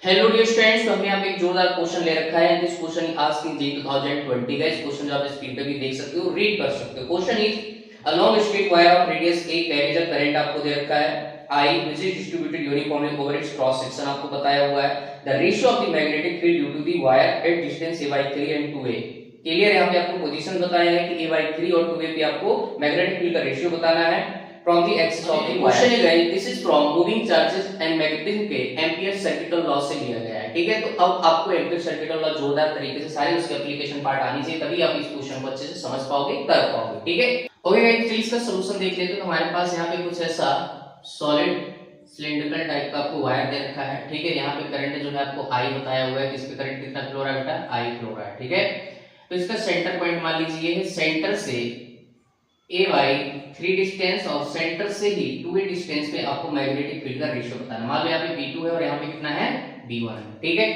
Hello dear students, तो हमने यहाँ पे एक जोरदार क्वेश्चन ले रखा है। This question is asked in J 2020 का। इस क्वेश्चन जो आप स्क्रीन पे भी देख सकते हो, रीड कर सकते हो। Question is a long straight wire of radius a carrying a current आपको दे रखा है I which is distributed uniformly over its cross section आपको बताया हुआ है। The ratio of the magnetic field due to the wire at distance a/3 and 2a। Clear, यहाँ पे आपको पोजीशन बताया है कि a/3 और 2a पे आपको मैग्नेटिक फील्ड का रेशियो बताना है from the axis of the question है guys, this is from moving charges and magnetism के एम्पियर सर्किटल लॉ से लिया गया है। ठीक है, तो अब आपको एम्पियर सर्किटल लॉ जोरदार तरीके से सारे उसके एप्लीकेशन पार्ट आनी चाहिए, तभी आप इस क्वेश्चन को अच्छे से समझ पाओगे, कर पाओगे। ठीक है, ओके गाइस, चलिए इसका सॉल्यूशन देख लेते हैं। तो हमारे पास यहाँ पे कुछ ऐसा सॉलिड सिलिंड्रिकल टाइप का आपको वायर दे रखा है। ठीक है, यहाँ पे करंट जो है आपको आई बताया हुआ है कि इस पे करंट कितना फ्लो रहा है बेटा, आई फ्लो रहा है। ठीक है, तो इसका सेंटर पॉइंट मान लीजिए सेंटर से a/3 डिस्टेंस और सेंटर से ही 2a डिस्टेंस पे आपको मैग्नेटिक फील्ड का रेशियो बताना है। मान लो यहाँ पे b2 है और यहाँ पे कितना है b1। ठीक है,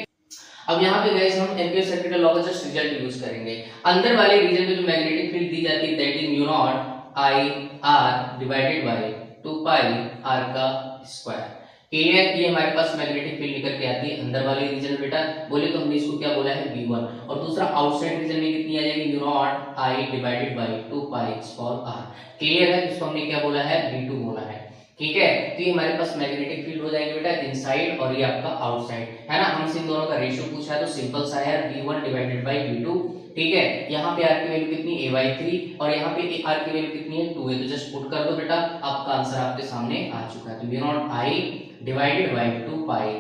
अब यहाँ पे गाइस हम एम्पियर सर्किटल लॉ का जस्ट रिजल्ट यूज करेंगे। अंदर वाले रीजन में जो मैग्नेटिक फील्ड दी जाती है that is mu naught I R divided by 2 pi R का स्क्वायर। क्लियर, ये हमारे पास मैग्नेटिक फील्ड निकल के आती है अंदर वाले रीजन में बेटा। बोले तो हमने इसको क्या बोला है b1, और दूसरा आउटसाइड रीजन में कितनी आ जाएगी mu naught I divided by 2 pi small r। Clear है, इसको हमने क्या बोला है b2 बोला है। ठीक है, तो ये हमारे पास मैग्नेटिक फील्ड हो जाएगी बेटा इनसाइड और ये आपका आउटसाइड है ना। हमसे इन दोनों का रेशियो पूछा है तो सिंपल सा है b1 डिवाइडेड बाय b2। ठीक है, यहाँ पे r की वैल्यू कितनी a/3 और यहाँ पे r की वैल्यू कितनी है 2a, तो जस्ट पुट कर दो बेटा, आपका आंसर आपके सामने आ चुका है। तो mu naught I divided by 2 pi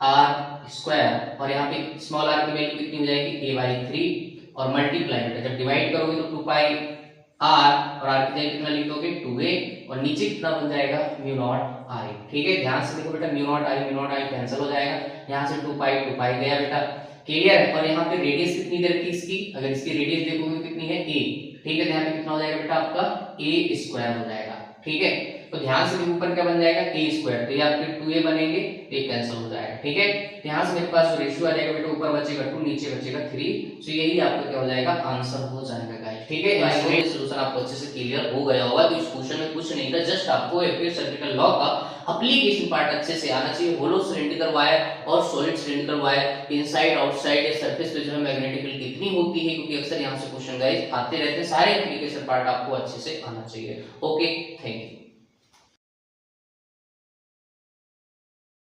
r square और यहाँ पे स्मॉल r की वैल्यू कितनी हो जाएगी a/3 और मल्टीप्लाई बेटा, जब डिवाइड करोगे तो 2 पाई r और r की जगह कितना लिख दोगे 2a और नीचे कितना बन जाएगा म्यू नॉट आई। ठीक है, ध्यान से देखो बेटा, म्यू नॉट आई कैंसिल हो जाएगा, यहाँ से 2 पाई गया बेटा। क्लियर, और यहाँ पे रेडियस कितनी दे रखी इसकी, अगर इसकी रेडियस देखोगे कितनी है a। ठीक है, यहाँ पे कितना हो जाएगा बेटा आपका a स्क्वायर हो जाएगा। ठीक है, तो ध्यान से ऊपर क्या बन जाएगा a स्क्वायर, तो ये आपके 2a बनेंगे, ये कैंसिल हो जाएगा। ठीक है, यहाँ से मेरे पास जो रेशियो आ जाएगा बेटा, ऊपर बचेगा 2 नीचे बचेगा 3, तो यही आपका क्या हो जाएगा आंसर हो जाएगा गाइस। ठीक है, ये सॉल्यूशन आपको अच्छे से क्लियर हो गया होगा। तो इस क्वेश्चन में कुछ नहीं था, जस्ट आपको एम्पियर सर्किटल लॉ का एप्लीकेशन पार्ट अच्छे से आना चाहिए। होलो सिलिंड्रिकल वायर और solid cylindrical wire inside outside या सरफेस पे जो है मैग्नेटिक फील्ड कितनी होती है, क्योंकि अक्सर यहाँ से क्वेश्चन गाइस आते रहते हैं। सारे एप्लीकेशन पार्ट आपको अच्छे से आना चाहिए। Okay, thank you.